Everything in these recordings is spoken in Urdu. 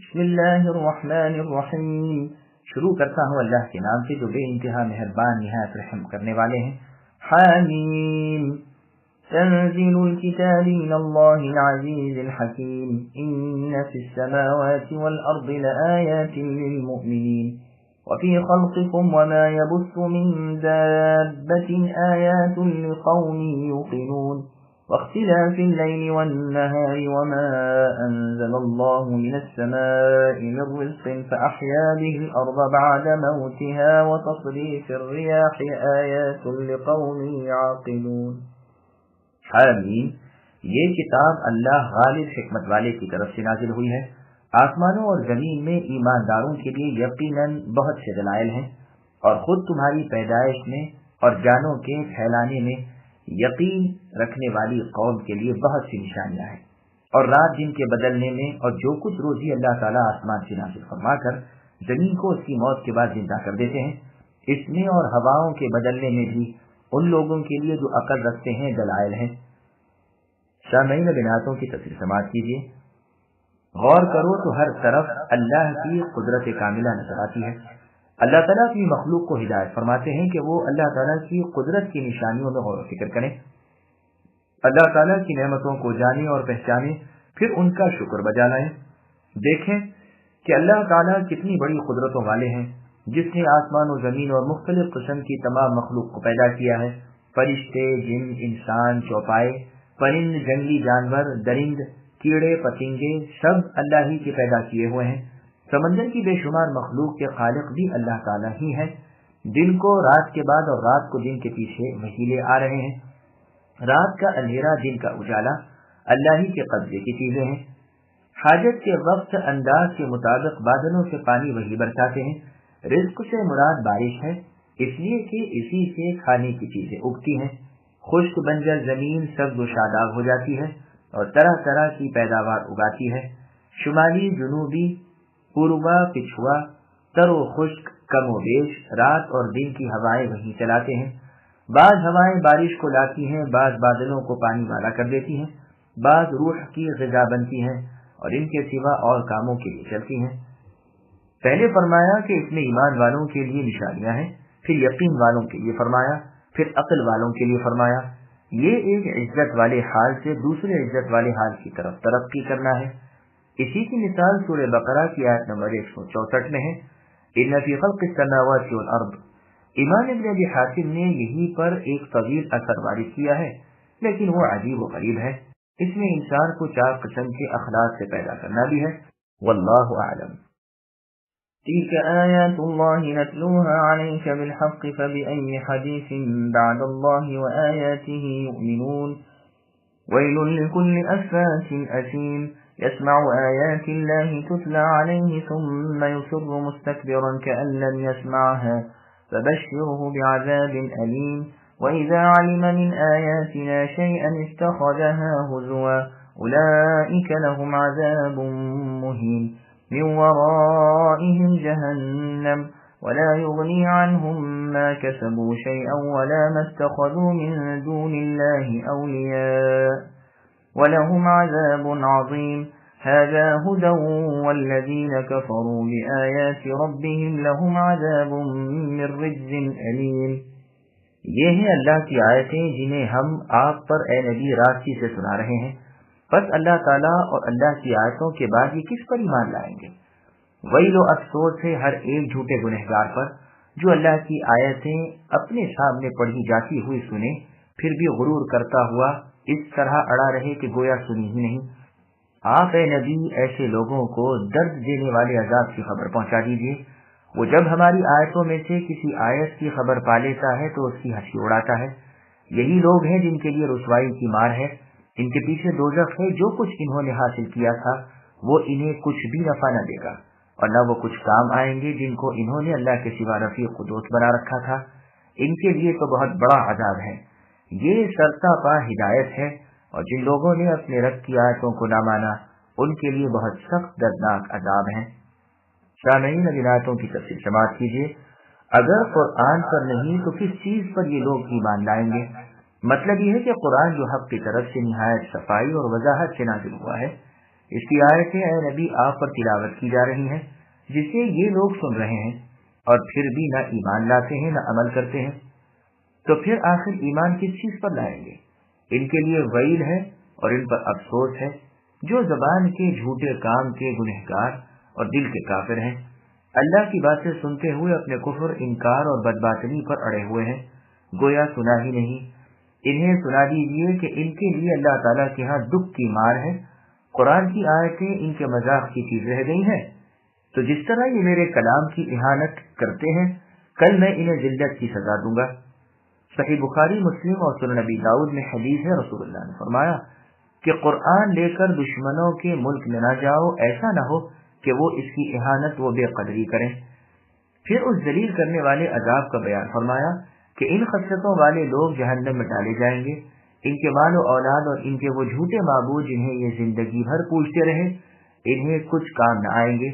بسم اللہ الرحمن الرحیم، شروع کرتا ہوں اللہ کے نام سے جو بے انتہا مہربان نہایت رحم کرنے والے ہیں۔ حامیم، تنزیل الکتاب من اللہ العزیز الحکیم، ان فی السماوات والارض لآیات للمؤمنین وفی خلقکم وما یبث من دابۃ آیات لقوم یوقنون واختلاف الليل والنهار وما أنزل الله من السماء من رزق فأحيا به الأرض بعد موتها وتصريف الرياح آيات لقوم يعقلون۔ حامیم، یہ کتاب اللہ غالب حکمت والے کی طرف سے نازل ہوئی ہے۔ آسمانوں اور زمین میں ایمانداروں کے لیے یقیناً بہت سے دلائل ہیں، اور خود تمہاری پیدائش میں اور جانوں کے پھیلانے میں یقین رکھنے والی قوم کے لیے بہت سی نشانیاں ہیں، اور رات دن کے بدلنے میں اور جو کچھ روزی اللہ تعالیٰ آسمان سے نازل فرما کر زمین کو اس کی موت کے بعد زندہ کر دیتے ہیں، اس میں اور ہواؤں کے بدلنے میں بھی ان لوگوں کے لیے جو عقل رکھتے ہیں دلائل ہیں۔ سامعین، بناتوں کی تفسیر سماعت کیجیے۔ غور کرو تو ہر طرف اللہ کی قدرت کاملہ نظر آتی ہے۔ اللہ تعالیٰ اپنی مخلوق کو ہدایت فرماتے ہیں کہ وہ اللہ تعالیٰ کی قدرت کی نشانیوں میں غور و فکر کریں، اللہ تعالیٰ کی نعمتوں کو جانیں اور پہچانیں، پھر ان کا شکر بجا لائیں۔ دیکھیں کہ اللہ تعالیٰ کتنی بڑی قدرتوں والے ہیں، جس نے آسمان و زمین اور مختلف قسم کی تمام مخلوق کو پیدا کیا ہے، فرشتے، جن، انسان، چوپائے، پرند، جنگلی جانور، درند، کیڑے پتنگے، سب اللہ ہی کے پیدا کیے ہوئے ہیں۔ سمندر کی بے شمار مخلوق کے خالق بھی اللہ تعالیٰ ہی ہیں، دن کو رات کے بعد اور رات کو دن کے پیچھے وہیلے آ رہے ہیں۔ رات کا اندھیرا، دن کا اجالا اللہ ہی کے قبضے کی چیزیں ہیں۔ حاجت کے وقت انداز کے مطابق بادلوں سے پانی وہی برساتے ہیں۔ رزق سے مراد بارش ہے، اس لیے کہ اسی سے کھانے کی چیزیں اگتی ہیں۔ خشک بنجر زمین سبز و شاداب ہو جاتی ہے اور طرح طرح کی پیداوار اگاتی ہے۔ شمالی، جنوبی، پوربا، پچھوا، تر و خشک، کم و بیش، رات اور دن کی ہوائیں وہیں چلاتے ہیں۔ بعض ہوائیں بارش کو لاتی ہیں، بعض بادلوں کو پانی والا کر دیتی ہیں، بعض روح کی غذا بنتی ہیں اور ان کے سوا اور کاموں کے لیے چلتی ہیں۔ پہلے فرمایا کہ اس میں ایمان والوں کے لیے نشانیاں ہیں، پھر یقین والوں کے لیے فرمایا، پھر عقل والوں کے لیے فرمایا۔ یہ ایک عزت والے حال سے دوسرے عزت والے حال کی طرف ترقی کرنا ہے۔ اسی کی مثال سورہ بقرہ کی آیت نمبر 164 میں ہے، ان فی خلق السماوات والارض۔ امام ابن ابی حاتم نے یہی پر ایک طویل اثر وارد کیا ہے، لیکن وہ عجیب و غریب ہے۔ اس میں انسان کو 4 قسم کے اخلاق سے پیدا کرنا بھی ہے۔ واللہ اعلم۔ تلك آیات اللہ نتلوها علیک بالحق فبأي حدیث بعد اللہ وآیاته یؤمنون ویل لكل أفاک أثیم يسمع آيات الله تتلى عليه ثم يصر مستكبرا كأن لم يسمعها فبشره بعذاب أليم وإذا علم من آياتنا شيئا اتخذها هزوا أولئك لهم عذاب مهين من ورائهم جهنم ولا يغني عنهم ما كسبوا شيئا ولا ما اتخذوا من دون الله أولياء وَلَهُمْ عَذَابٌ عَظِيمٌ هَذَا هُدًى وَالَّذِينَ كَفَرُوا بِآيَاتِ رَبِّهِمْ لَهُمْ عَذَابٌ مِّن رِّجْزٍ أَلِيمٌ۔ یہ ہیں اللہ کی آیتیں جنہیں ہم آپ پر اے نبی راستی سے سنا رہے ہیں، بس اللہ تعالیٰ اور اللہ کی آیتوں کے بعد یہ کس پر ایمان لائیں گے؟ ویل و افسوس ہے ہر ایک جھوٹے گنہگار پر جو اللہ کی آیتیں اپنے سامنے پڑھی جاتی ہوئی سنے، پھر بھی غرور کرتا ہوا اس طرح اڑا رہے کہ گویا سنی ہی نہیں۔ آپ اے نبی ایسے لوگوں کو درد دینے والے عذاب کی خبر پہنچا دیجیے۔ وہ جب ہماری آیتوں میں سے کسی آیت کی خبر پا لیتا ہے تو اس کی ہنسی اڑاتا ہے۔ یہی لوگ ہیں جن کے لیے رسوائی کی مار ہے، ان کے پیچھے دوزخ ہے۔ جو کچھ انہوں نے حاصل کیا تھا وہ انہیں کچھ بھی نفع نہ دے گا، اور نہ وہ کچھ کام آئیں گے جن کو انہوں نے اللہ کے سوا رفیق و دوست بنا رکھا تھا۔ ان کے لیے تو بہت بڑا عذاب ہے۔ یہ سرتا پا ہدایت ہے، اور جن لوگوں نے اپنے رب کی آیتوں کو نہ مانا ان کے لیے بہت سخت دردناک عذاب ہے۔ سامعین، اب ان آیتوں کی تفصیل سماعت کیجیے۔ اگر قرآن پر نہیں تو کس چیز پر یہ لوگ ایمان لائیں گے؟ مطلب یہ ہے کہ قرآن جو حق کی طرف سے نہایت صفائی اور وضاحت سے نازل ہوا ہے، اس کی آیتیں اے نبی آپ پر تلاوت کی جا رہی ہیں جسے یہ لوگ سن رہے ہیں اور پھر بھی نہ ایمان لاتے ہیں نہ عمل کرتے ہیں، تو پھر آخر ایمان کس چیز پر لائیں گے؟ ان کے لیے ویل ہے اور ان پر افسوس ہے جو زبان کے جھوٹے کام کے گنہگار اور دل کے کافر ہیں، اللہ کی باتیں سنتے ہوئے اپنے کفر، انکار اور بدباطنی پر اڑے ہوئے ہیں، گویا سنا ہی نہیں۔ انہیں سنا دیجیے کہ ان کے لیے اللہ تعالیٰ کے ہاں دکھ کی مار ہے، قرآن کی آیتیں ان کے مذاق کی چیز رہ گئی ہیں، تو جس طرح یہ میرے کلام کی اہانت کرتے ہیں کل میں انہیں ذلت کی سزا دوں گا۔ صحیح بخاری، مسلم اور سنن نبی داؤد میں حدیث ہے، رسول اللہ نے فرمایا کہ قرآن لے کر دشمنوں کے ملک میں نہ جاؤ، ایسا نہ ہو کہ وہ اس کی اہانت و بے قدری کریں۔ پھر اس ذلیل کرنے والے عذاب کا بیان فرمایا کہ ان خصلتوں والے لوگ جہنم میں ڈالے جائیں گے، ان کے مال و اولاد اور ان کے وہ جھوٹے معبود جنہیں یہ زندگی بھر پوجتے رہے انہیں کچھ کام نہ آئیں گے،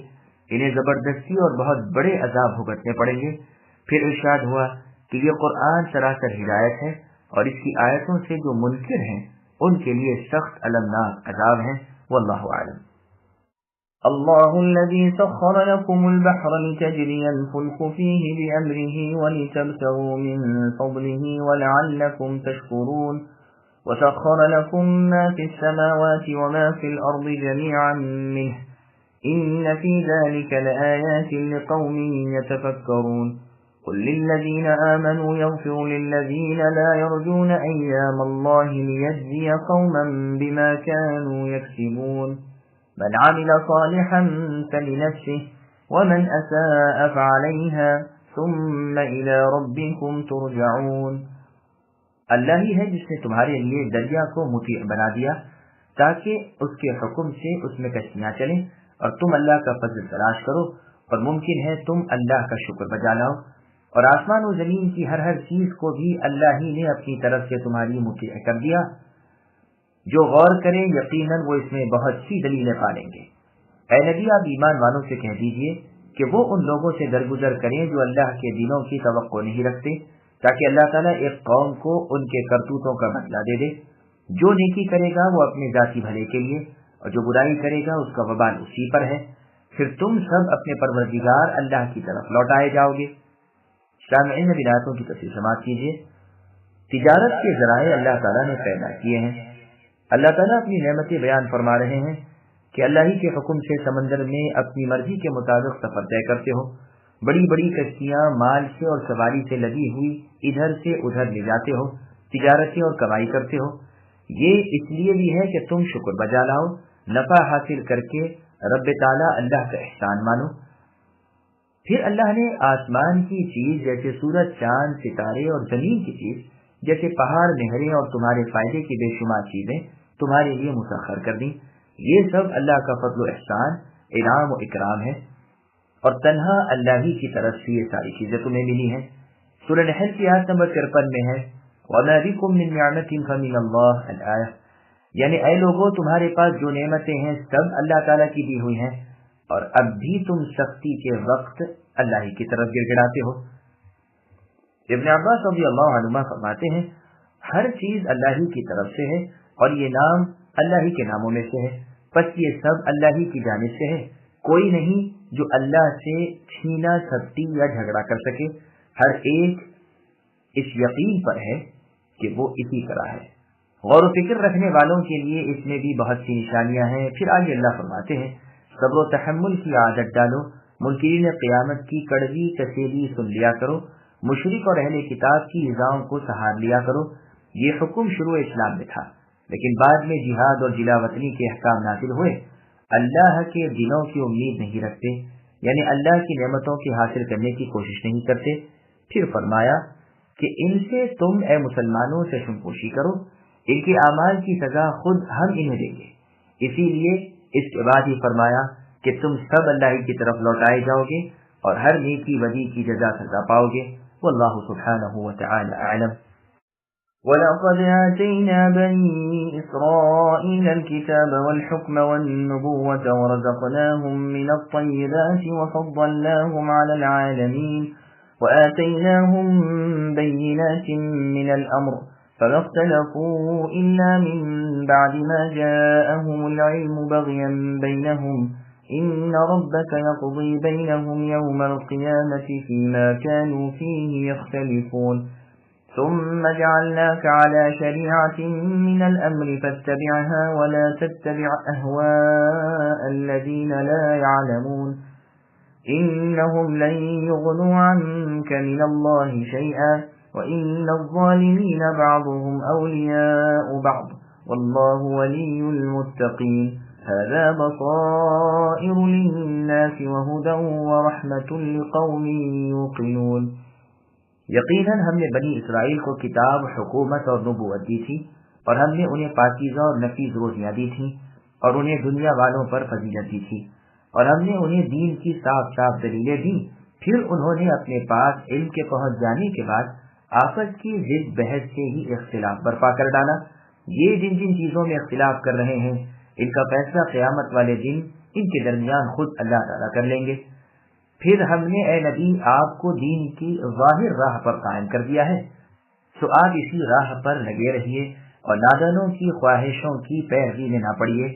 انہیں زبردستی اور بہت بڑے عذاب بھگتنے پڑیں گے۔ پھر ارشاد ہوا کہ یہ قرآن سراسر ہدایت ہے اور اس کی آیتوں سے جو منکر ہیں ان کے لیے سخت المناک عذاب ہیں۔ واللہ اعلم۔ الله الذي سخر لكم البحر لتجري الفلك فيه بأمره ولتبتغوا من فضله ولعلكم تشكرون وسخر لكم ما في السماوات وما في الأرض جميعا منه إن في ذلك لآيات لقوم يتفكرون قل للذين آمنوا يغفروا للذين لا يرجون أيام الله ليجزي قوما بما كانوا يكسبون من عمل صالحا فلنفسه ومن أساء فعليها ثم إلى ربكم ترجعون۔ اللہ ہی ہے جس نے تمہارے لیے دریا کو مطیع بنا دیا تاکہ اس کے حکم سے اس میں کشتیاں چلیں اور تم اللہ کا فضل تلاش کرو اور ممکن ہے تم اللہ کا شکر بجا لاؤ، اور آسمان و زمین کی ہر چیز کو بھی اللہ ہی نے اپنی طرف سے تمہاری مطیع کر دیا۔ جو غور کرے یقیناً وہ اس میں بہت سی دلیلیں پالیں گے۔ اے نبی، آپ ایمان والوں سے کہہ دیجئے کہ وہ ان لوگوں سے درگزر کریں جو اللہ کے دنوں کی توقع نہیں رکھتے، تاکہ اللہ تعالیٰ ایک قوم کو ان کے کرتوتوں کا بدلہ دے دے۔ جو نیکی کرے گا وہ اپنے ذاتی بھلے کے لیے، اور جو برائی کرے گا اس کا وبال اسی پر ہے، پھر تم سب اپنے پروردگار اللہ کی طرف لوٹائے جاؤ گے۔ سامعین، آیاتوں کی تفسیر سماعت کیجیے۔ تجارت کے ذرائع اللہ تعالیٰ نے پیدا کیے ہیں۔ اللہ تعالیٰ اپنی نعمتیں بیان فرما رہے ہیں کہ اللہ ہی کے حکم سے سمندر میں اپنی مرضی کے مطابق سفر طے کرتے ہو، بڑی بڑی کشتیاں مال سے اور سواری سے لگی ہوئی ادھر سے ادھر لے جاتے ہو، تجارتیں اور کمائی کرتے ہو۔ یہ اس لیے بھی ہے کہ تم شکر بجا لاؤ، نفع حاصل کر کے رب تعالیٰ اللہ کا احسان مانو۔ پھر اللہ نے آسمان کی چیز جیسے سورج، چاند، ستارے اور زمین کی چیز جیسے پہاڑ، نہریں اور تمہارے فائدے کی بے شمار چیزیں تمہارے لیے مسخر کر دیں۔ یہ سب اللہ کا فضل و احسان، انعام و اکرام ہے، اور تنہا اللہ ہی کی طرف سے یہ ساری چیزیں تمہیں ملی ہیں۔ سورہ نحل کی آیت نمبر 53 میں ہے وَمَا بِكُم مِّن نِّعْمَةٍ فَمِنَ اللَّهِ الْآيَةُ، یعنی اے لوگوں، تمہارے پاس جو نعمتیں ہیں سب اللہ تعالیٰ کی دی ہوئی ہیں، اور اب بھی تم سختی کے وقت اللہ ہی کی طرف گر گڑاتے ہو۔ ابن عباس رضی اللہ عنہما فرماتے ہیں ہر چیز اللہ ہی کی طرف سے ہے اور یہ نام اللہ ہی کے ناموں میں سے ہے، پس یہ سب اللہ ہی کی جانب سے ہے، کوئی نہیں جو اللہ سے چھینا چھپٹی یا جھگڑا کر سکے، ہر ایک اس یقین پر ہے کہ وہ اسی طرح ہے۔ غور و فکر رکھنے والوں کے لیے اس میں بھی بہت سی نشانیاں ہیں۔ پھر آگے اللہ فرماتے ہیں صبر و تحمل کی عادت ڈالو، منکرین قیامت کی کڑوی تسلی سن لیا کرو، مشرک اور اہل کتاب کی ایذاؤں کو سہار لیا کرو۔ یہ حکم شروع اسلام میں تھا، لیکن بعد میں جہاد اور جلا وطنی کے احکام نازل ہوئے۔ اللہ کے دنوں کی امید نہیں رکھتے، یعنی اللہ کی نعمتوں کے حاصل کرنے کی کوشش نہیں کرتے۔ پھر فرمایا کہ ان سے تم اے مسلمانوں سے شمپوشی کرو، ان کے اعمال کی سزا خود ہم انہیں دیں گے۔ اسی لیے اس کے بعد ہی فرمایا کہ تم سب اللہ کی طرف لوٹائے جاؤ گے اور ہر نیکی بدی کی جزا سزا پاؤ گے۔ واللہ سبحانہ وتعالی اعلم۔ وَلَقَدْ آتَيْنَا بَنِي إِسْرَائِيلَ الْكِتَابَ وَالْحُكْمَ وَالنُّبُوَّةَ وَرَزَقْنَاهُمْ مِنَ الطَّيِّبَاتِ وَفَضَّلْنَاهُمْ عَلَى الْعَالَمِينَ وَآتَيْنَاهُمْ بَيِّنَاتٍ مِنَ الْأَمْرِ فما اختلفوا إلا من بعد ما جاءهم العلم بغيا بينهم إن ربك يقضي بينهم يوم القيامة فيما كانوا فيه يختلفون ثم جعلناك على شريعة من الأمر فاتبعها ولا تتبع أهواء الذين لا يعلمون إنهم لن يغنوا عنك من الله شيئا وإن الظالمين بعضهم أولياء بعض والله ولي المتقين هذا بصائر للناس وهدى ورحمة لقوم يوقنون. یقیناً ہم نے بنی اسرائیل کو کتاب، حکومت اور نبوت دی تھی، اور ہم نے انہیں پاکیزہ اور نفیس روزیاں دی تھیں، اور انہیں دنیا والوں پر فضیلت دی تھی، اور ہم نے انہیں دین کی صاف صاف دلیلیں دی. پھر انہوں نے اپنے پاس علم کے پہنچ جانے کے بعد آپس کی ضد بحث سے ہی اختلاف برپا کر ڈالا. یہ جن جن چیزوں میں اختلاف کر رہے ہیں ان کا فیصلہ قیامت والے دن ان کے درمیان خود اللہ تعالیٰ کر لیں گے. پھر ہم نے اے نبی آپ کو دین کی ظاہر راہ پر قائم کر دیا ہے، سو آپ اسی راہ پر لگے رہیے اور نادانوں کی خواہشوں کی پیروی میں نہ پڑیے.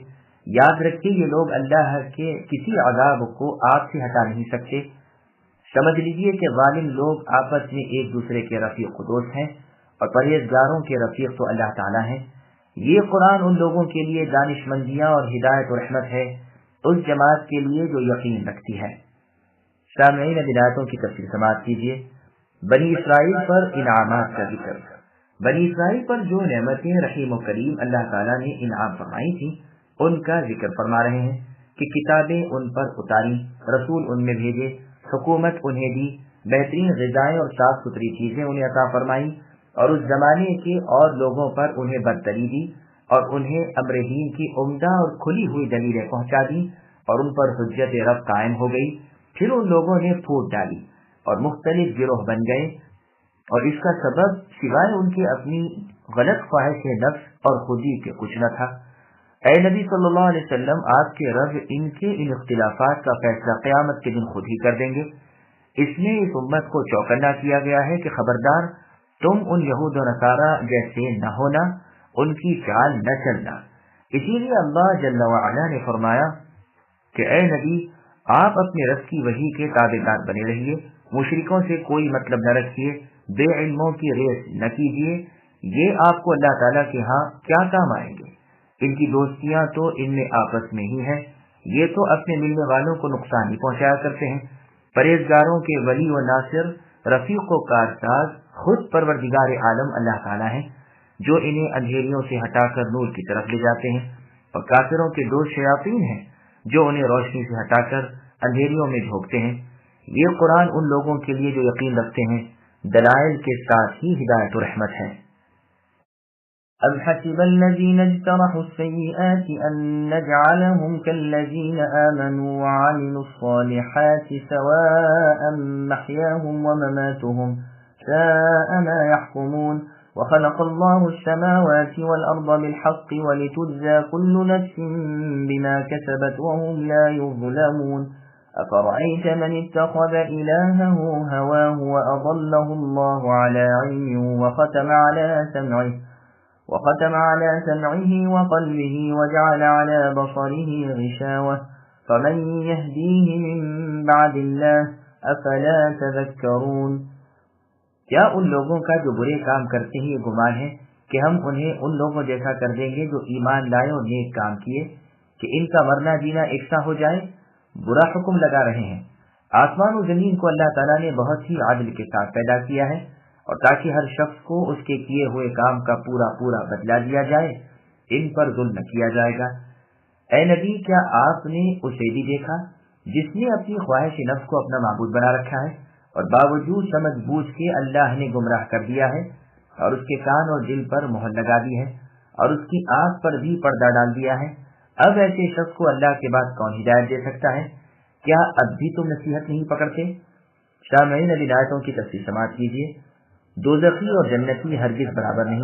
یاد رکھیے یہ لوگ اللہ کے کسی عذاب کو آپ سے ہٹا نہیں سکتے. سمجھ لیجیے کہ ظالم لوگ آپس میں ایک دوسرے کے رفیق و دوست ہیں، اور پرہیزگاروں کے رفیق تو اللہ تعالیٰ ہیں. یہ قرآن ان لوگوں کے لیے دانش مندیاں اور ہدایت و رحمت ہے، اس جماعت کے لیے جو یقین رکھتی ہے. سامعین ہدایتوں کی تفصیل سماعت کیجیے. بنی اسرائیل پر انعامات کا ذکر. بنی اسرائیل پر جو نعمتیں رحیم و کریم اللہ تعالیٰ نے انعام فرمائی تھیں ان کا ذکر فرما رہے ہیں کہ کتابیں ان پر اتاری، رسول ان میں بھیجے، حکومت انہیں دی، بہترین غذائیں اور صاف ستھری چیزیں انہیں عطا فرمائی، اور اس زمانے کے اور لوگوں پر انہیں برتری دی، اور انہیں امر دین کی عمدہ اور کھلی ہوئی دلیلیں پہنچا دی، اور ان پر حجت رب قائم ہو گئی. پھر ان لوگوں نے پھوٹ ڈالی اور مختلف گروہ بن گئے، اور اس کا سبب سوائے ان کی اپنی غلط خواہش نفس اور خودی کے کچھ نہ تھا. اے نبی صلی اللہ علیہ وسلم، آپ کے رب ان کے ان اختلافات کا فیصلہ قیامت کے دن خود ہی کر دیں گے. اس میں اس امت کو چوکنا کیا گیا ہے کہ خبردار تم ان یہود و نصارہ جیسے نہ ہونا، ان کی چال نہ چلنا. اسی لیے اللہ جل وعلا نے فرمایا کہ اے نبی آپ اپنے رب کی وحی کے تابعدار بنے رہیے، مشرکوں سے کوئی مطلب نہ رکھیے، بے علموں کی ریس نہ کیجیے. یہ آپ کو اللہ تعالیٰ کے ہاں کیا کام آئیں گے؟ ان کی دوستیاں تو ان میں آپس میں ہی ہیں، یہ تو اپنے ملنے والوں کو نقصان ہی پہنچایا کرتے ہیں. پرہیزگاروں کے ولی و ناصر، رفیق و کارساز خود پروردگار عالم اللہ تعالیٰ ہیں، جو انہیں اندھیریوں سے ہٹا کر نور کی طرف لے جاتے ہیں، اور کافروں کے دوست شیاطین ہیں جو انہیں روشنی سے ہٹا کر اندھیریوں میں جھونکتے ہیں. یہ قرآن ان لوگوں کے لیے جو یقین رکھتے ہیں دلائل کے ساتھ ہی ہدایت و رحمت ہے. أَمْ حَسِبَ الَّذِينَ اجْتَرَحُوا السَّيِّئَاتِ أَن نَّجْعَلَهُمْ كَالَّذِينَ آمَنُوا وَعَمِلُوا الصَّالِحَاتِ سَوَاءً مَّحْيَاهُمْ وَمَمَاتُهُمْ سَاءَ مَا يَحْكُمُونَ. وَخَلَقَ اللَّهُ السَّمَاوَاتِ وَالْأَرْضَ بِالْحَقِّ وَلِتُجْزَىٰ كُلُّ نَفْسٍ بِمَا كَسَبَتْ وَهُمْ لَا يُظْلَمُونَ. أَفَرَأَيْتَ مَنِ اتَّخَذَ إِلَٰهَهُ هَوَاهُ وَأَضَلَّهُ اللَّهُ عَلَىٰ عِلْمٍ وختم على سمعه وقلبه وجعل على بصره غشاوة فمن يهديه من بعد الله أفلا تذكرون. کیا ان لوگوں کا جو برے کام کرتے ہیں یہ گمان ہے کہ ہم انہیں ان لوگوں جیسا کر دیں گے جو ایمان لائے اور نیک کام کیے، کہ ان کا مرنا جینا یکساں ہو جائے؟ برا حکم لگا رہے ہیں. آسمان و زمین کو اللہ تعالیٰ نے بہت ہی عدل کے ساتھ پیدا کیا ہے، اور تاکہ ہر شخص کو اس کے کیے ہوئے کام کا پورا پورا بدلہ دیا جائے، ان پر ظلم نہ کیا جائے گا. اے نبی، کیا آپ نے اسے بھی دیکھا جس نے اپنی خواہش نفس کو اپنا معبود بنا رکھا ہے، اور باوجود سمجھ بوجھ کے اللہ نے گمراہ کر دیا ہے، اور اس کے کان اور دل پر مہر لگا دی ہے، اور اس کی آنکھ پر بھی پردہ ڈال دیا ہے. اب ایسے شخص کو اللہ کے بعد کون ہدایت دے سکتا ہے؟ کیا اب بھی تم نصیحت نہیں پکڑتے؟ سامعین ہدایتوں کی تفصیل سماعت کیجیے. دوزخی اور جنتی ہرگز برابر نہیں.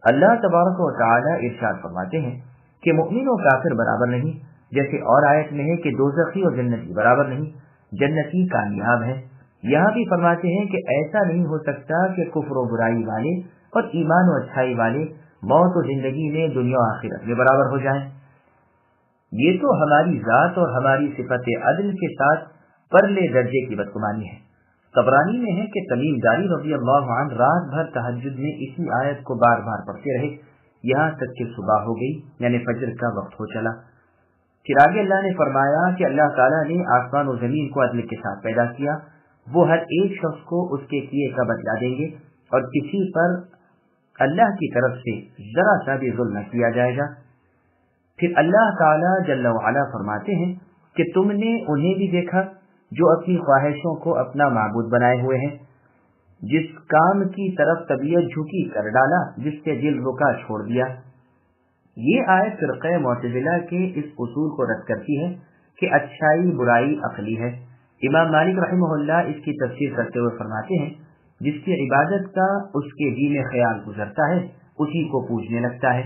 اللہ تبارک و تعالی ارشاد فرماتے ہیں کہ مؤمن و کافر برابر نہیں، جیسے اور آیت میں ہے کہ دوزخی اور جنتی برابر نہیں، جنتی کامیاب ہے. یہاں بھی فرماتے ہیں کہ ایسا نہیں ہو سکتا کہ کفر و برائی والے اور ایمان و اچھائی والے موت و زندگی میں دنیا و آخرت میں برابر ہو جائیں۔ یہ تو ہماری ذات اور ہماری صفت عدل کے ساتھ پرلے درجے کی بدگمانی ہے۔ طبرانی میں ہے کہ تمیم داری رضی اللہ عنہ رات بھر تہجد میں اسی آیت کو بار بار پڑھتے رہے، یہاں تک کہ صبح ہو گئی، یعنی فجر کا وقت ہو چلا۔ پھر آگے اللہ نے فرمایا کہ اللہ تعالیٰ نے آسمان و زمین کو عدل کے ساتھ پیدا کیا، وہ ہر ایک شخص کو اس کے کیے کا بدلہ دیں گے، اور کسی پر اللہ کی طرف سے ذرا سا بھی ظلم نہ کیا جائے گا۔ پھر اللہ تعالیٰ جل وعلا فرماتے ہیں کہ تم نے انہیں بھی دیکھا جو اپنی خواہشوں کو اپنا معبود بنائے ہوئے ہیں، جس کام کی طرف طبیعت جھکی کر ڈالا، جس سے دل رکا چھوڑ دیا۔ یہ آیت فرقہ معتزلہ کے اس اصول کو رد کرتی ہے کہ اچھائی برائی عقلی ہے۔ امام مالک رحمہ اللہ اس کی تفسیر کرتے ہوئے فرماتے ہیں، جس کی عبادت کا اس کے دل میں خیال گزرتا ہے اسی کو پوجنے لگتا ہے۔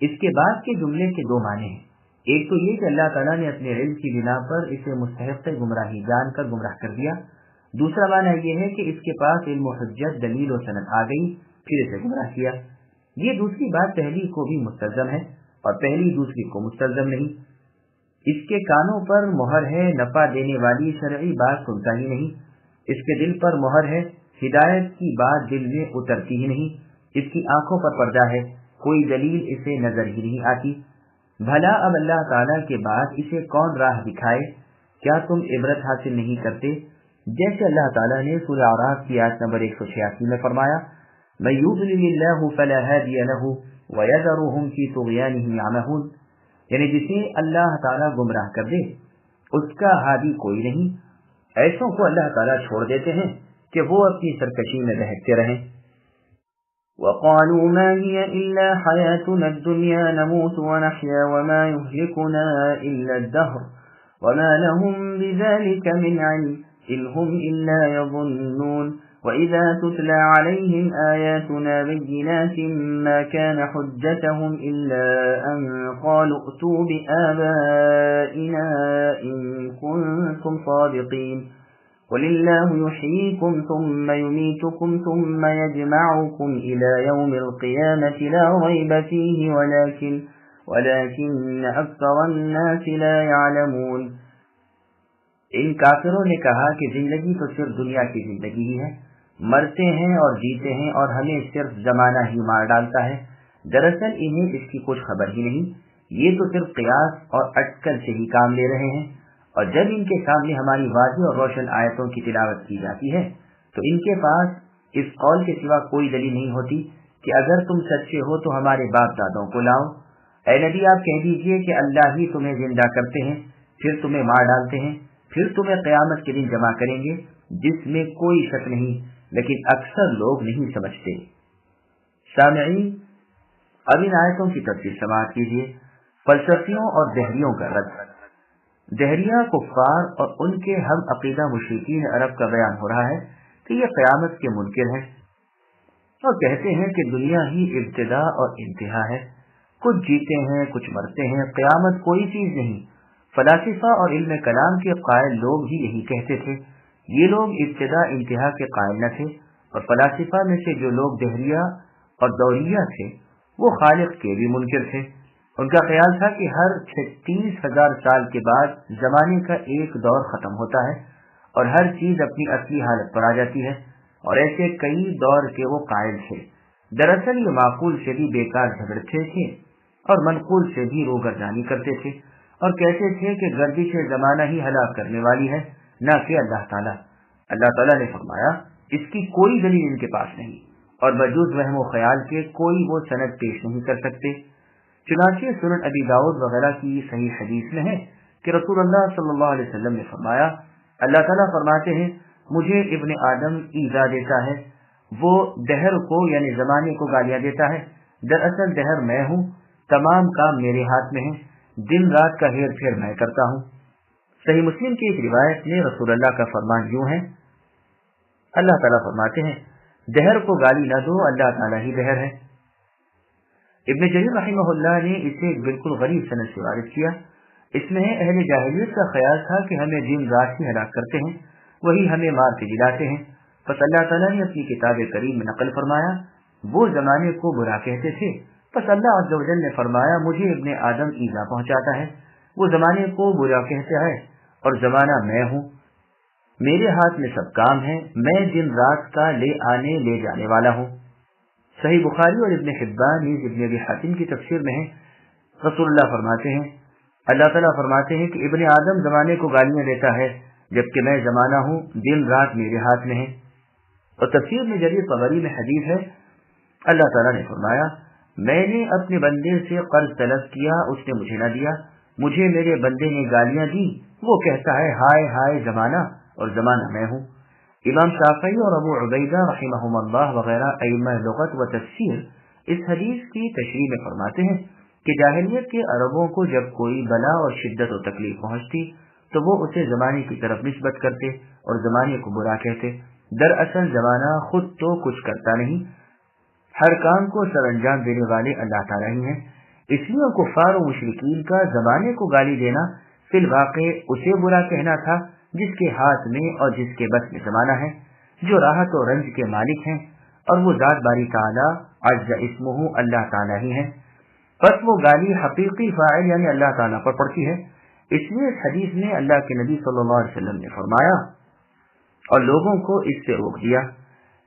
اس کے بعد کے جملے کے دو معنی ہیں، ایک تو یہ کہ اللہ تعالیٰ نے اپنے علم کی بنا پر اسے مستحق گمراہی جان کر گمراہ کر دیا، دوسرا معنی یہ ہے کہ اس کے پاس علم و حجت دلیل و سند آ گئی پھر اسے گمراہ کیا۔ یہ دوسری بات پہلی کو بھی مستلزم ہے اور پہلی دوسری کو مستلزم نہیں۔ اس کے کانوں پر مہر ہے، نفع دینے والی شرعی بات سنتا ہی نہیں، اس کے دل پر مہر ہے، ہدایت کی بات دل میں اترتی ہی نہیں، اس کی آنکھوں پر پردہ ہے، کوئی دلیل اسے نظر ہی نہیں آتی۔ بھلا اب اللہ تعالیٰ کے بعد اسے کون راہ دکھائے؟ کیا تم عبرت حاصل نہیں کرتے؟ جیسے اللہ تعالیٰ نے سورہ اعراف کی آیت نمبر 186 میں فرمایا، مَن يُضْلِلِ اللَّهُ فَلَا هَادِيَ لَهُ وَيَذَرُهُمْ فِي طُغْيَانِهِمْ يَعْمَهُونَ، یعنی جسے اللہ تعالیٰ گمراہ کر دے اس کا ہادی کوئی نہیں، ایسوں کو اللہ تعالیٰ چھوڑ دیتے ہیں کہ وہ اپنی سرکشی میں بہکتے رہیں۔ وَقَالُوا مَا هِيَ إِلَّا حَيَاتُنَا الدُّنْيَا نَمُوتُ وَنَحْيَا وَمَا يُهْلِكُنَا إِلَّا الدَّهْرُ وَمَا لَهُم بِذَلِكَ مِنْ عِلْمٍ إِنْ هُمْ إِلَّا يَظُنُّونَ وَإِذَا تُتْلَى عَلَيْهِمْ آيَاتُنَا بَيِّنَاتٍ مَا كَانَ حُجَّتُهُمْ إِلَّا أَن قَالُوا ائْتُوا بِآبَائِنَا إِن كُنتُمْ صَادِقِينَ قُلِ اللَّهُ يُحْيِيكُمْ ثُمَّ يُمِيتُكُمْ ثُمَّ يَجْمَعُكُمْ إِلَى يَوْمِ الْقِيَامَةِ لَا رَيْبَ فِيهِ وَلَكِنَّ أَكْثَرَ النَّاسِ لَا يَعْلَمُونَ۔ ان کافروں نے کہا کہ زندگی تو صرف دنیا کی زندگی ہی ہے، مرتے ہیں اور جیتے ہیں اور ہمیں صرف زمانہ ہی مار ڈالتا ہے، دراصل انہیں اس کی کچھ خبر ہی نہیں، یہ تو صرف قیاس اور اٹکل سے ہی کام لے رہے ہیں۔ اور جب ان کے سامنے ہماری واضح اور روشن آیتوں کی تلاوت کی جاتی ہے تو ان کے پاس اس قول کے سوا کوئی دلیل نہیں ہوتی کہ اگر تم سچے ہو تو ہمارے باپ دادوں کو لاؤ۔ اے نبی آپ کہہ دیجئے کہ اللہ ہی تمہیں زندہ کرتے ہیں، پھر تمہیں مار ڈالتے ہیں، پھر تمہیں قیامت کے دن جمع کریں گے، جس میں کوئی شک نہیں، لیکن اکثر لوگ نہیں سمجھتے۔ سامعین، اب ان آیتوں کی تفصیل سماعت کیجیے۔ فلسفیوں اور دہریوں کا رد۔ دہریہ کفار اور ان کے ہم عقیدہ مشرکین عرب کا بیان ہو رہا ہے کہ یہ قیامت کے منکر ہیں اور کہتے ہیں کہ دنیا ہی ابتدا اور انتہا ہے، کچھ جیتے ہیں کچھ مرتے ہیں، قیامت کوئی چیز نہیں۔ فلاسفہ اور علم کلام کے قائل لوگ بھی یہی کہتے تھے۔ یہ لوگ ابتدا انتہا کے قائل نہ تھے، اور فلاسفہ میں سے جو لوگ دہریہ اور دوریہ تھے وہ خالق کے بھی منکر تھے۔ ان کا خیال تھا کہ ہر 36,000 سال کے بعد زمانے کا ایک دور ختم ہوتا ہے اور ہر چیز اپنی اصلی حالت پر آ جاتی ہے، اور ایسے کئی دور کے وہ قائل تھے۔ دراصل یہ معقول سے بھی بیکار جھگڑتے تھے اور منقول سے بھی روگردانی کرتے تھے، اور کہتے تھے کہ گردش زمانہ ہی ہلاک کرنے والی ہے، نہ کہ اللہ تعالیٰ۔ اللہ تعالیٰ نے فرمایا اس کی کوئی دلیل ان کے پاس نہیں، اور بجوز وہم و خیال کے کوئی وہ سند پیش نہیں کر سکتے۔ چنانچہ سنن ابی داؤد وغیرہ کی صحیح حدیث میں ہے کہ رسول اللہ صلی اللہ علیہ وسلم نے فرمایا، اللہ تعالیٰ فرماتے ہیں مجھے ابن آدم ایذا دیتا ہے، وہ دہر کو یعنی زمانے کو گالیاں دیتا ہے، دراصل دہر میں ہوں، تمام کام میرے ہاتھ میں ہیں، دن رات کا ہیر پھیر میں کرتا ہوں۔ صحیح مسلم کی ایک روایت میں رسول اللہ کا فرمان یوں ہے، اللہ تعالیٰ فرماتے ہیں دہر کو گالی نہ دو، اللہ تعالیٰ ہی دہر ہے۔ ابن جریر رحمہ اللہ نے اسے ایک بالکل غریب سند سے وارد کیا۔ اس میں اہل جاہلیت کا خیال تھا کہ ہمیں دن رات ہی ہلاک کرتے ہیں، وہی ہمیں مار کے جلاتے ہیں۔ پس اللہ تعالیٰ نے اپنی کتاب کریم میں نقل فرمایا وہ زمانے کو برا کہتے تھے، پس اللہ عز و جل نے فرمایا مجھے ابن آدم ایذا پہنچاتا ہے، وہ زمانے کو برا کہتا ہے اور زمانہ میں ہوں، میرے ہاتھ میں سب کام ہے، میں دن رات کا لے آنے لے جانے والا ہوں۔ صحیح بخاری اور ابن حبان نیز ابن ابی حاتم کی تفسیر میں ہے، رسول اللہ فرماتے ہیں، اللہ تعالیٰ فرماتے ہیں کہ ابن آدم زمانے کو گالیاں دیتا ہے جبکہ میں زمانہ ہوں، دن رات میرے ہاتھ میں ہے۔ اور تفسیر میں جریر طبری میں حدیث ہے، اللہ تعالیٰ نے فرمایا میں نے اپنے بندے سے قرض طلب کیا، اس نے مجھے نہ دیا، مجھے میرے بندے نے گالیاں دی، وہ کہتا ہے ہائے ہائے زمانہ اور زمانہ میں ہوں۔ امام شافعی اور ابو عبیدہ رحمہم اللہ وغیرہ ائمہ لغت و تفسیر اس حدیث کی تشریح میں فرماتے ہیں کہ جاہلیت کے عربوں کو جب کوئی بلا اور شدت و تکلیف پہنچتی تو وہ اسے زمانے کی طرف نسبت کرتے اور زمانے کو برا کہتے۔ دراصل زمانہ خود تو کچھ کرتا نہیں، ہر کام کو سر انجام دینے والے اللہ تعالیٰ ہی ہیں، اس لیے کفار و مشرکین کا زمانے کو گالی دینا فی الواقع اسے برا کہنا تھا جس کے ہاتھ میں اور جس کے بس میں زمانہ ہے، جو راحت و رنج کے مالک ہیں، اور وہ ذات باری تعالیٰ عز اسمہ اللہ تعالیٰ ہی ہیں، پس وہ گالی حقیقی فاعل یعنی اللہ تعالیٰ پر پڑتی ہے۔ اس لیے اس حدیث میں اللہ کے نبی صلی اللہ علیہ وسلم نے فرمایا اور لوگوں کو اس سے روک دیا،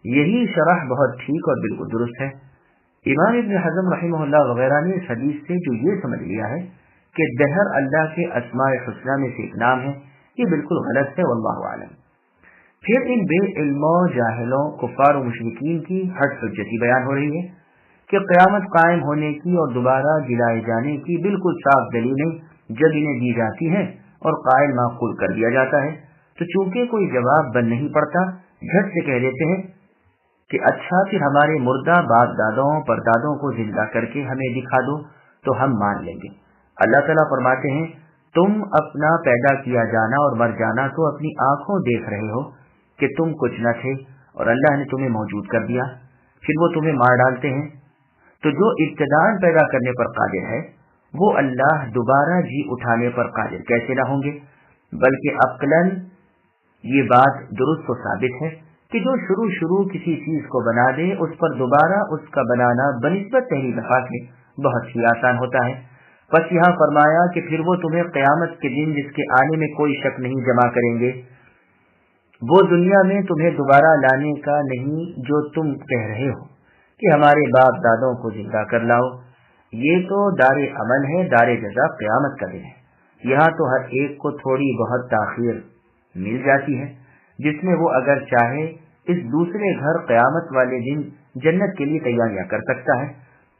یہی شرح بہت ٹھیک اور بالکل درست ہے۔ امام ابن حزم رحمہ اللہ وغیرہ نے اس حدیث سے جو یہ سمجھ لیا ہے کہ دہر اللہ کے اسماء الحسنی میں سے ایک نام ہے، یہ بالکل غلط ہے، واللہ اعلم۔ پھر ان بے علموں، جاہلوں، کفار و مشرکین کی حج حجتی بیان ہو رہی ہے کہ قیامت قائم ہونے کی اور دوبارہ گرائے جانے کی بالکل صاف دلیلیں جب انہیں دی جاتی ہیں اور قائل معقول کر دیا جاتا ہے تو چونکہ کوئی جواب بن نہیں پڑتا، جھٹ سے کہہ دیتے ہیں کہ اچھا پھر ہمارے مردہ باپ دادوں پردادوں کو زندہ کر کے ہمیں دکھا دو تو ہم مان لیں گے۔ اللہ تعالیٰ فرماتے ہیں تم اپنا پیدا کیا جانا اور مر جانا تو اپنی آنکھوں دیکھ رہے ہو کہ تم کچھ نہ تھے اور اللہ نے تمہیں موجود کر دیا، پھر وہ تمہیں مار ڈالتے ہیں، تو جو ابتداءً پیدا کرنے پر قادر ہے وہ اللہ دوبارہ جی اٹھانے پر قادر کیسے نہ ہوں گے؟ بلکہ عقلاً یہ بات درست و ثابت ہے کہ جو شروع کسی چیز کو بنا دے اس پر دوبارہ اس کا بنانا بنسبت پہلی دفعہ کے بہت ہی آسان ہوتا ہے۔ بس یہاں فرمایا کہ پھر وہ تمہیں قیامت کے دن جس کے آنے میں کوئی شک نہیں جمع کریں گے، وہ دنیا میں تمہیں دوبارہ لانے کا نہیں جو تم کہہ رہے ہو کہ ہمارے باپ دادوں کو زندہ کر لاؤ، یہ تو دار عمل ہے، دار جزا قیامت کا دن ہے۔ یہاں تو ہر ایک کو تھوڑی بہت تاخیر مل جاتی ہے جس میں وہ اگر چاہے اس دوسرے گھر قیامت والے دن جنت کے لیے تیاریاں کر سکتا ہے۔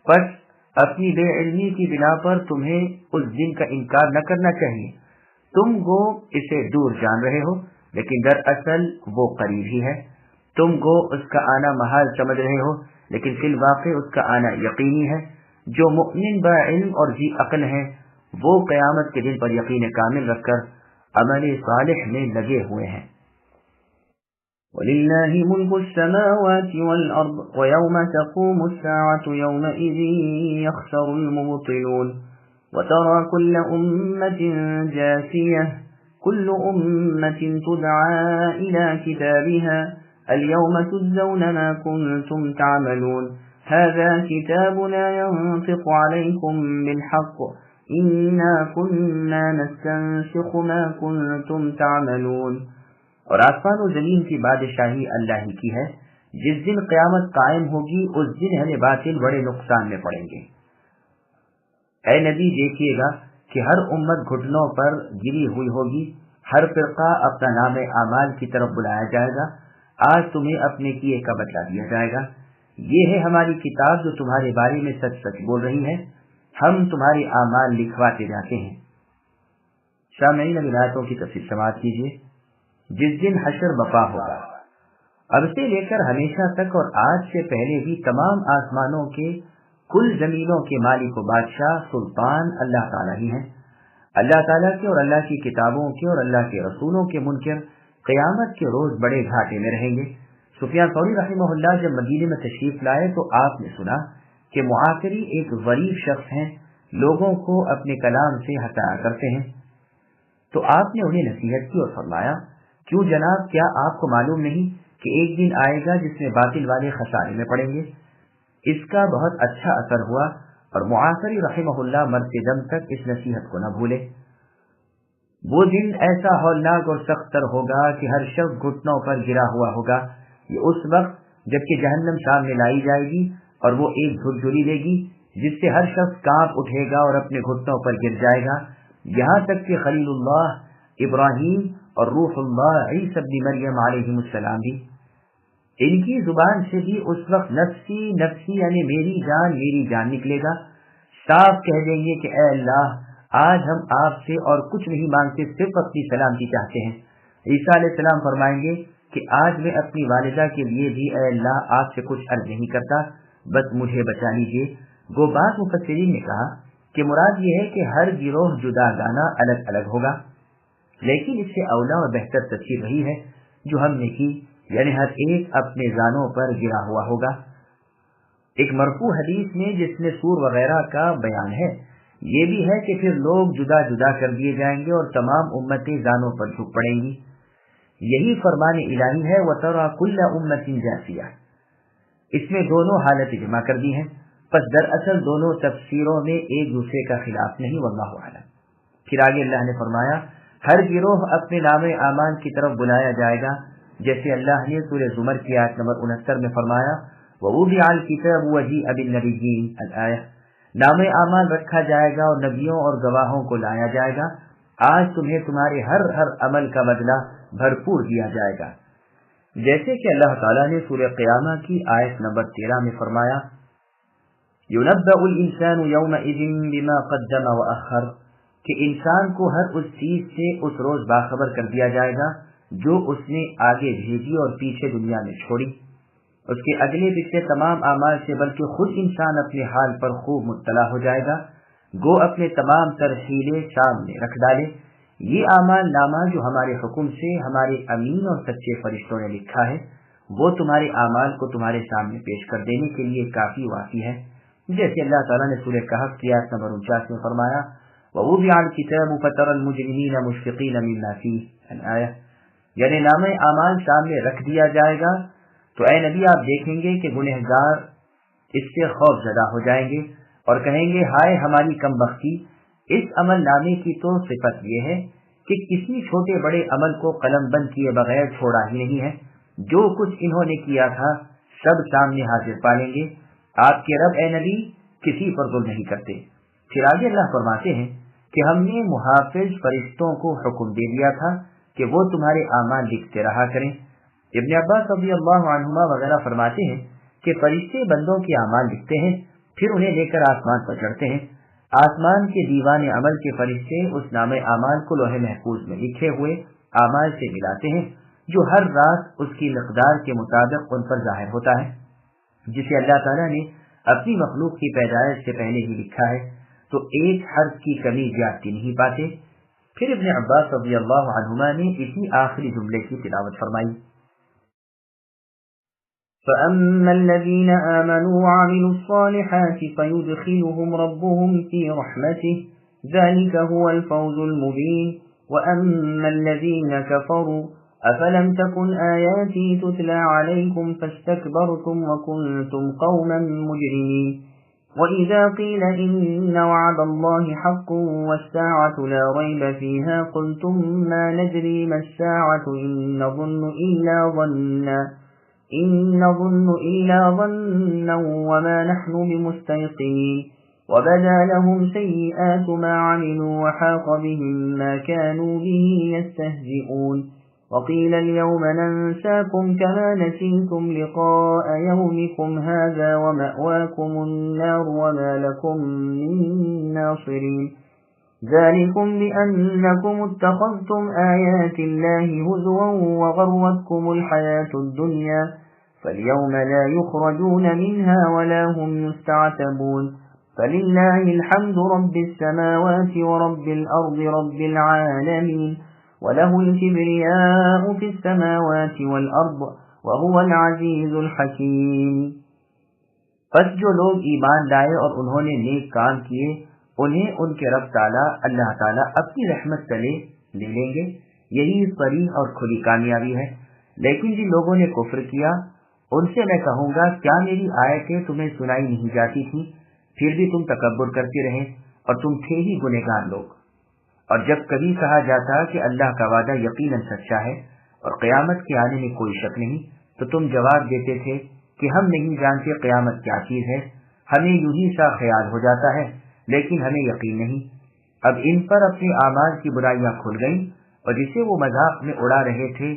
پس اپنی بے علمی کی بنا پر تمہیں اس دن کا انکار نہ کرنا چاہیے، تم گو اسے دور جان رہے ہو لیکن دراصل وہ قریب ہی ہے، تم گو اس کا آنا محال سمجھ رہے ہو لیکن فی الواقع اس کا آنا یقینی ہے۔ جو مؤمن با علم اور ذی عقل ہیں وہ قیامت کے دن پر یقین کامل رکھ کر عمل صالح میں لگے ہوئے ہیں۔ وَلِلَّهِ مُلْكُ السَّمَاوَاتِ وَالْأَرْضِ وَيَوْمَ تَقُومُ السَّاعَةُ يَوْمَئِذٍ يَخْسَرُ الْمُبْطِلُونَ وَتَرَى كُلَّ أُمَّةٍ جَاثِيَةً كُلُّ أُمَّةٍ تُدْعَى إِلَى كِتَابِهَا الْيَوْمَ تُجْزَوْنَ مَا كُنتُمْ تَعْمَلُونَ هَذَا كِتَابُنَا يَنطِقُ عَلَيْكُمْ بِالْحَقِّ إِنَّا كُنَّا نَسْتَنسِخُ مَا كُنتُمْ تَعْمَلُونَ۔ اور آسمان و زمین کی بادشاہی اللہ ہی کی ہے، جس دن قیامت قائم ہوگی اس دن اہل باطل بڑے نقصان میں پڑیں گے۔ اے نبی دیکھیے گا کہ ہر امت گھٹنوں پر گری ہوئی ہوگی، ہر فرقہ اپنا نام اعمال کی طرف بلایا جائے گا، آج تمہیں اپنے کیے کا بدلہ دیا جائے گا، یہ ہے ہماری کتاب جو تمہارے بارے میں سچ سچ بول رہی ہے، ہم تمہارے اعمال لکھواتے جاتے ہیں۔ سامعین اب آیتوں کی تفسیر سماعت کیجیے۔ جس دن حشر بپا ہوگا، اب سے لے کر ہمیشہ تک اور آج سے پہلے بھی تمام آسمانوں کے کل زمینوں کے مالک و بادشاہ سلطان اللہ تعالیٰ ہی ہیں۔ اللہ تعالیٰ کے اور اللہ کی کتابوں کے اور اللہ کے رسولوں کے منکر قیامت کے روز بڑے گھاٹے میں رہیں گے۔ سفیان ثوری رحمہ اللہ جب مدینے میں تشریف لائے تو آپ نے سنا کہ معاصری ایک غریب شخص ہیں، لوگوں کو اپنے کلام سے ہٹایا کرتے ہیں، تو آپ نے انہیں نصیحت کی اور فرمایا کیوں جناب، کیا آپ کو معلوم نہیں کہ ایک دن آئے گا جس میں باطل والے خسارے میں پڑیں گے؟ اس کا بہت اچھا اثر ہوا، اور معاصری رحمہ اللہ مرتے دم تک اس نصیحت کو نہ بھولے۔ وہ دن ایسا ہولناک اور سخت تر ہوگا کہ ہر شخص گھٹنوں پر گرا ہوا ہوگا۔ یہ اس وقت جبکہ جہنم سامنے لائی جائے گی اور وہ ایک جھرجھری دے گی جس سے ہر شخص کانپ اٹھے گا اور اپنے گھٹنوں پر گر جائے گا، یہاں تک کہ خلیل اللہ ابراہیم اور روح اللہ عیسی ابن مریم علیہ السلام بھی، ان کی زبان سے بھی اس وقت نفسی نفسی یعنی میری جان نکلے گا۔ صاف کہہ دیں گے کہ اے اللہ، آج ہم آپ سے اور کچھ نہیں مانگتے، صرف اپنی سلامتی چاہتے ہیں۔ عیسیٰ علیہ السلام فرمائیں گے کہ آج میں اپنی والدہ کے لیے بھی اے اللہ آپ سے کچھ عرض نہیں کرتا، بس مجھے بچا لیجیے۔ وہ بات مفسرین نے کہا کہ مراد یہ ہے کہ ہر گروہ جدا گانا الگ الگ ہوگا، لیکن اس سے اولا اور بہتر تفسیر وہی ہے جو ہم نے کی، یعنی ہر ایک اپنے زانوں پر گرا ہوا ہوگا۔ ایک مرفوع حدیث میں جس میں سور وغیرہ کا بیان ہے، یہ بھی ہے کہ پھر لوگ جدا جدا کر دیے جائیں گے اور تمام امتیں زانوں پر جھک پڑیں گی۔ یہی فرمان الہی ہے وَتَرَى كُلَّ أُمَّةٍ جَاثِيَةً، اس میں دونوں حالتیں جمع کر دی ہیں، پس دراصل دونوں تفسیروں میں ایک دوسرے کا خلاف نہیں، واللہ اعلم۔ پھر آگے اللہ نے فرمایا ہر گروہ اپنے نام اعمال کی طرف بلایا جائے گا، جیسے اللہ نے سورہ زمر کی آیت نمبر 69 میں فرمایا وَوُضِعَ الْكِتَابُ وَجِيءَ بِالنَّبِيِّينَ الآیہ، نام اعمال رکھا جائے گا اور نبیوں اور گواہوں کو لایا جائے گا، آج تمہیں تمہارے ہر عمل کا بدلہ بھرپور دیا جائے گا، جیسے کہ اللہ تعالیٰ نے سورہ قیامہ کی آیت نمبر 13 میں فرمایا يُنَبَّأُ الْإِنسَانُ يَوْمَئِذٍ بِمَا قَدَّمَ وَأَخَّرَ، کہ انسان کو ہر اس چیز سے اس روز باخبر کر دیا جائے گا جو اس نے آگے بھیجی اور پیچھے دنیا میں چھوڑی، اس کے اگلے پچھلے تمام اعمال سے، بلکہ خود انسان اپنے حال پر خوب مطلع ہو جائے گا، گو اپنے تمام ترحیلیں سامنے رکھ ڈالے۔ یہ اعمال نامہ جو ہمارے حکم سے ہمارے امین اور سچے فرشتوں نے لکھا ہے، وہ تمہارے اعمال کو تمہارے سامنے پیش کر دینے کے لیے کافی وافی ہے، جیسے اللہ تعالیٰ نے سورہ کہف کی آیت نمبر 49 میں فرمایا وَوُضِعَ الْكِتَابُ فَتَرَى الْمُجْرِمِينَ مُشْفِقِينَ مِمَّا فِيهِ الآیہ، یعنی نام اعمال سامنے رکھ دیا جائے گا تو اے نبی آپ دیکھیں گے کہ گنہگار اس سے خوف زدہ ہو جائیں گے اور کہیں گے ہائے ہماری کم بختی۔ اس عمل نامے کی تو صفت یہ ہے کہ کسی چھوٹے بڑے عمل کو قلم بند کیے بغیر چھوڑا ہی نہیں ہے، جو کچھ انہوں نے کیا تھا سب سامنے حاضر پالیں گے۔ آپ کے رب اے نبی کسی پر ظلم نہیں کرتے۔ پھر آگے اللہ فرماتے ہیں کہ ہم نے محافظ فرشتوں کو حکم دے دیا تھا کہ وہ تمہارے اعمال لکھتے رہا کریں۔ ابن عباس رضی اللہ عنہما وغیرہ فرماتے ہیں کہ فرشتے بندوں کے اعمال لکھتے ہیں، پھر انہیں لے کر آسمان پر چڑھتے ہیں۔ آسمان کے دیوان عمل کے فرشتے اس نام اعمال کو لوح محفوظ میں لکھے ہوئے اعمال سے ملاتے ہیں، جو ہر رات اس کی مقدار کے مطابق ان پر ظاہر ہوتا ہے، جسے اللہ تعالیٰ نے اپنی مخلوق کی پیدائش سے پہلے ہی لکھا ہے، تو ایک حرف کی کمی زیادتی نہیں پاتے۔ پھر ابن عباس رضی اللہ عنہما نے اسی آخری جملے کی تلاوت فرمائی فَأَمَّا الَّذِينَ آمَنُوا وَعَمِلُوا الصَّالِحَاتِ فَيُدْخِلُهُمْ رَبُّهُمْ فِي رَحْمَتِهِ ذَلِكَ هُوَ الْفَوْزُ الْمُبِينُ وَأَمَّا الَّذِينَ كَفَرُوا أَفَلَمْ تَكُنْ آيَاتِي تُتْلَى عَلَيْكُمْ فَاسْتَكْبَرْتُمْ وَكُنْتُمْ قَوْمًا مُجْرِمِينَ وَإِذَا قِيلَ إِنَّ وَعْدَ اللَّهِ حَقٌّ وَالسَّاعَةُ لَا رَيْبَ فِيهَا قُلْتُمْ مَا نَدْرِي مَا السَّاعَةُ إِنْ نَظُنُّ إِلَّا ظَنًّا وَمَا نَحْنُ بِمُسْتَيْقِنِينَ وَبَدَا لَهُمْ سَيِّئَاتُ مَا عَمِلُوا وَحَاقَ بِهِم مَّا كَانُوا بِهِ يَسْتَهْزِئُونَ وَقِيلَ الْيَوْمَ نَنسَاكُمْ كَمَا نَسِيتُمْ لِقَاءَ يَوْمِكُمْ هَٰذَا وَمَأْوَاكُمُ النَّارُ وَمَا لَكُم مِّن نَّاصِرِينَ ذَلِكُمْ بِأَنَّكُمُ اتَّخَذْتُمْ آيَاتِ اللَّهِ هُزُوًا وَغَرَّتْكُمُ الْحَيَاةُ الدُّنْيَا فَالْيَوْمَ لَا يُخْرَجُونَ مِنْهَا وَلَا هُمْ يُسْتَعْتَبُونَ فَلِلَّهِ الْحَمْدُ رَبِّ السَّمَاوَاتِ وَرَبِّ الْأَرْضِ رَبِّ الْعَالَمِينَ وَلَهُ الْكِبْرِيَاءُ فِي السَّمَاوَاتِ وَالْأَرْضِ وَهُوَ الْعَزِيزُ الْحَكِيمُ۔ پس جو لوگ ایمان لائے اور انہوں نے نیک کام کیے، انہیں ان کے رب تعالیٰ اللہ تعالیٰ اپنی رحمت تلے لے لیں گے، یہی صریح اور کھلی کامیابی ہے۔ لیکن جن لوگوں نے کفر کیا ان سے میں کہوں گا کیا میری آیتیں تمہیں سنائی نہیں جاتی تھی؟ پھر بھی تم تکبر کرتے رہے اور تم تھے ہی گنہگار لوگ۔ اور جب کبھی کہا جاتا کہ اللہ کا وعدہ یقیناً سچا ہے اور قیامت کے آنے میں کوئی شک نہیں، تو تم جواب دیتے تھے کہ ہم نہیں جانتے قیامت کیا چیز ہے، ہمیں یوں ہی سا خیال ہو جاتا ہے لیکن ہمیں یقین نہیں۔ اب ان پر اپنے اعمال کی برائیاں کھل گئیں اور جسے وہ مذاق میں اڑا رہے تھے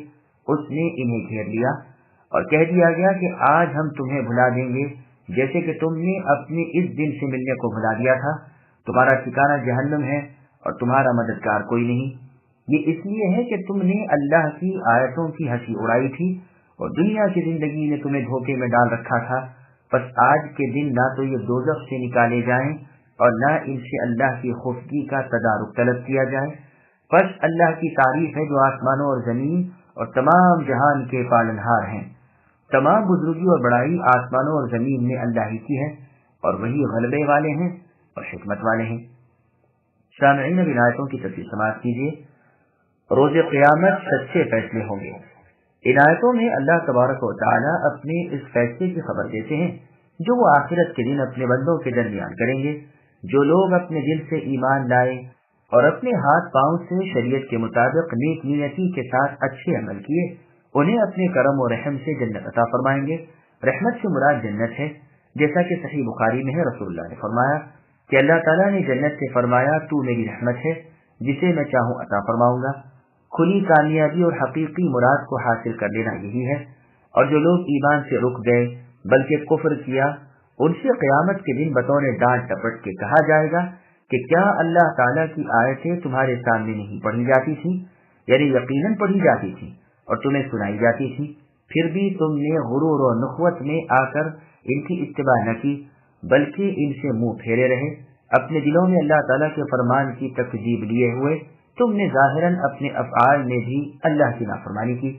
اس نے انہیں گھیر لیا اور کہہ دیا گیا کہ آج ہم تمہیں بھلا دیں گے جیسے کہ تم نے اپنے اس دن سے ملنے کو بھلا دیا تھا، تمہارا ٹھکانہ جہنم ہے اور تمہارا مددگار کوئی نہیں۔ یہ اس لیے ہے کہ تم نے اللہ کی آیتوں کی ہنسی اڑائی تھی اور دنیا کی زندگی نے تمہیں دھوکے میں ڈال رکھا تھا، پس آج کے دن نہ تو یہ دوزخ سے نکالے جائیں اور نہ ان سے اللہ کی خفگی کا تدارک طلب کیا جائے۔ پس اللہ کی تعریف ہے جو آسمانوں اور زمین اور تمام جہان کے پالنہار ہیں۔ تمام بزرگی اور بڑائی آسمانوں اور زمین میں اللہ ہی کی ہے اور وہی غلبے والے ہیں اور حکمت والے ہیں۔ سامعین، اب آیتوں کی تفصیل سماعت کیجیے۔ روز قیامت سچے فیصلے ہوں گے۔ ان آیتوں میں اللہ تبارک و تعالی اپنے اس فیصلے کی خبر دیتے ہیں جو وہ آخرت کے دن اپنے بندوں کے درمیان کریں گے۔ جو لوگ اپنے دل سے ایمان لائے اور اپنے ہاتھ پاؤں سے شریعت کے مطابق نیک نیتی کے ساتھ اچھے عمل کیے، انہیں اپنے کرم و رحم سے جنت عطا فرمائیں گے۔ رحمت سے مراد جنت ہے، جیسا کہ صحیح بخاری میں ہے، رسول اللہ نے فرمایا کہ اللہ تعالیٰ نے جنت سے فرمایا تو میری رحمت ہے، جسے میں چاہوں عطا فرماؤں گا۔ کھلی کامیابی اور حقیقی مراد کو حاصل کر لینا یہی ہے۔ اور جو لوگ ایمان سے رک گئے بلکہ کفر کیا، ان سے قیامت کے دن بطور ڈانٹ ڈپٹ کے کہا جائے گا کہ کیا اللہ تعالیٰ کی آیتیں تمہارے سامنے نہیں پڑھی جاتی تھی؟ یعنی یقیناً پڑھی جاتی تھی اور تمہیں سنائی جاتی تھی، پھر بھی تم نے غرور و نخوت میں آ کر ان کی اتباع نہ کی بلکہ ان سے منہ پھیرے رہے۔ اپنے دلوں میں اللہ تعالیٰ کے فرمان کی تکذیب لیے ہوئے تم نے ظاہراً اپنے افعال میں بھی اللہ کی نافرمانی کی،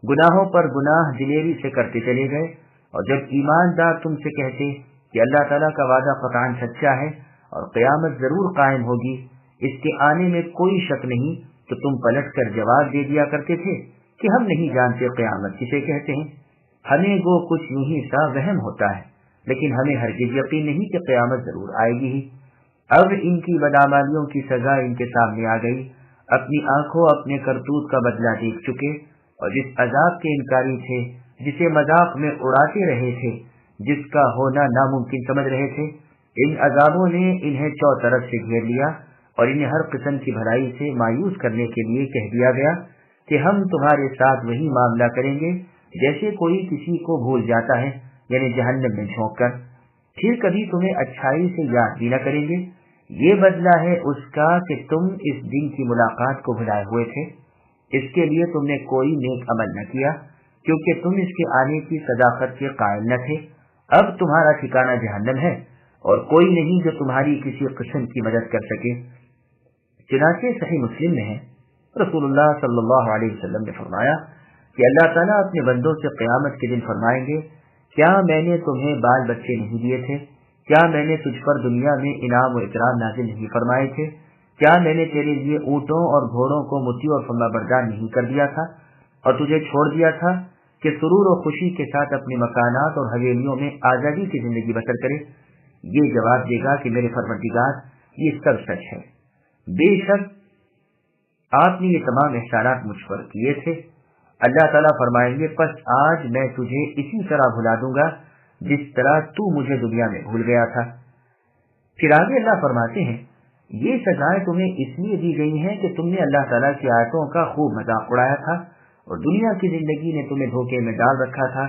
گناہوں پر گناہ دلیری سے کرتے چلے گئے۔ اور جب ایماندار تم سے کہتے کہ اللہ تعالیٰ کا وعدہ قطعاً سچا ہے اور قیامت ضرور قائم ہوگی، اس کے آنے میں کوئی شک نہیں، تو تم پلٹ کر جواب دے دیا کرتے تھے کہ ہم نہیں جانتے قیامت کسے کہتے ہیں، ہمیں وہ کچھ یوں ہی سا وہم ہوتا ہے، لیکن ہمیں ہرگز یقین نہیں کہ قیامت ضرور آئے گی ہی۔ اب ان کی بدعمالیوں کی سزا ان کے سامنے آ گئی، اپنی آنکھوں اپنے کرتوت کا بدلہ دیکھ چکے اور جس عذاب کے انکاری تھے، جسے مذاق میں اڑاتے رہے تھے، جس کا ہونا ناممکن سمجھ رہے تھے، ان عذابوں نے انہیں چوطرف سے گھیر لیا اور انہیں ہر قسم کی بھلائی سے مایوس کرنے کے لیے کہہ دیا گیا کہ ہم تمہارے ساتھ وہی معاملہ کریں گے جیسے کوئی کسی کو بھول جاتا ہے، یعنی جہنم میں جھونک کر، پھر کبھی تمہیں اچھائی سے یاد بھی نہ کریں گے۔ یہ بدلہ ہے اس کا کہ تم اس دن کی ملاقات کو بھلائے ہوئے تھے، اس کے لیے تم نے کوئی نیک عمل نہ کیا کیونکہ تم اس کے آنے کی صداقت کے قائل نہ تھے۔ اب تمہارا ٹھکانہ جہنم ہے اور کوئی نہیں جو تمہاری کسی قسم کی مدد کر سکے۔ چنانچہ صحیح مسلم میں ہے، رسول اللہ صلی اللہ علیہ وسلم نے فرمایا کہ اللہ تعالیٰ اپنے بندوں سے قیامت کے دن فرمائیں گے، کیا میں نے تمہیں بال بچے نہیں دیے تھے؟ کیا میں نے تجھ پر دنیا میں انعام و اکرام نازل نہیں فرمائے تھے؟ کیا میں نے تیرے لیے اونٹوں اور گھوڑوں کو متی اور فرما بردار نہیں کر دیا تھا اور تجھے چھوڑ دیا تھا کہ سرور و خوشی کے ساتھ اپنے مکانات اور حویلیوں میں آزادی کی زندگی بسر کرے؟ یہ جواب دے گا کہ میرے پروردگار، یہ سب سچ ہے، بے شک آپ نے یہ تمام احسانات مجھ پر کیے تھے۔ اللہ تعالیٰ فرمائیں گے پس آج میں تجھے اسی طرح بھلا دوں گا جس طرح تو مجھے دنیا میں بھول گیا تھا۔ پھر آگے اللہ فرماتے ہیں، یہ سزائیں تمہیں اس لیے دی گئی ہیں کہ تم نے اللہ تعالیٰ کی آیتوں کا خوب مذاق اڑایا تھا اور دنیا کی زندگی نے تمہیں دھوکے میں ڈال رکھا تھا،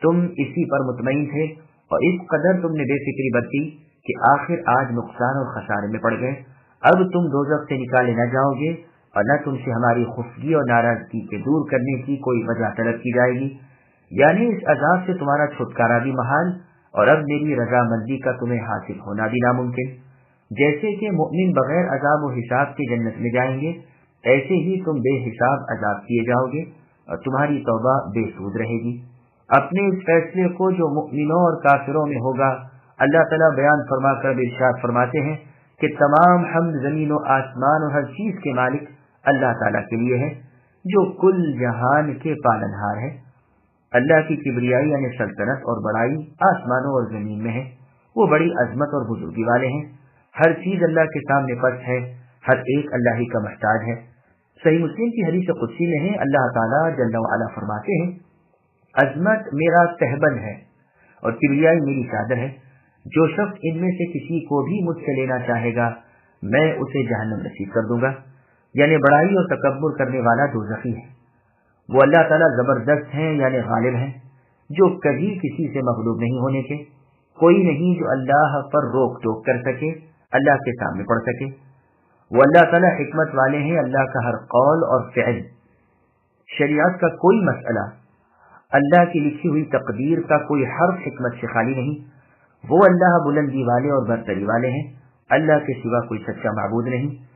تم اسی پر مطمئن تھے اور اس قدر تم نے بے فکری برتی کہ آخر آج نقصان اور خسارے میں پڑ گئے۔ اب تم دوزخ سے نکالے نہ جاؤ گے اور نہ تم سے ہماری خفگی اور ناراضگی کے دور کرنے کی کوئی وجہ طلب کی جائے گی، یعنی اس عذاب سے تمہارا چھٹکارا بھی محال اور اب میری رضامندی کا تمہیں حاصل ہونا بھی ناممکن۔ جیسے کہ مؤمن بغیر عذاب و حساب کے جنت میں جائیں گے، ایسے ہی تم بے حساب عذاب کیے جاؤ گے اور تمہاری توبہ بے سود رہے گی۔ اپنے اس فیصلے کو جو مؤمنوں اور کافروں میں ہوگا اللہ تعالیٰ بیان فرما کر ارشاد فرماتے ہیں کہ تمام حمد زمین و آسمان اور ہر چیز کے مالک اللہ تعالیٰ کے لیے ہے جو کل جہان کے پالنہار ہے۔ اللہ کی کبریائی یعنی سلطنت اور بڑائی آسمانوں اور زمین میں ہے، وہ بڑی عظمت اور بزرگی والے ہیں، ہر چیز اللہ کے سامنے پست ہے، ہر ایک اللہ ہی کا محتاج ہے۔ صحیح مسلم کی حدیث قدسی میں ہے، اللہ تعالیٰ جل وعلا فرماتے ہیں، عظمت میرا تہبند ہے اور کبریائی میری چادر ہے، جو شخص ان میں سے کسی کو بھی مجھ سے لینا چاہے گا میں اسے جہنم نصیب کر دوں گا۔ یعنی بڑائی اور تکبر کرنے والا دوزخی ہے۔ وہ اللہ تعالیٰ زبردست ہیں یعنی غالب ہیں، جو کبھی کسی سے مغلوب نہیں ہونے کے، کوئی نہیں جو اللہ پر روک ٹوک کر سکے، اللہ کے سامنے پڑ سکے۔ وہ اللہ تعالیٰ حکمت والے ہیں، اللہ کا ہر قول اور فعل، شریعت کا کوئی مسئلہ، اللہ کی لکھی ہوئی تقدیر کا کوئی حرف حکمت سے خالی نہیں۔ وہ اللہ بلندی والے اور برتری والے ہیں، اللہ کے سوا کوئی سچا معبود نہیں۔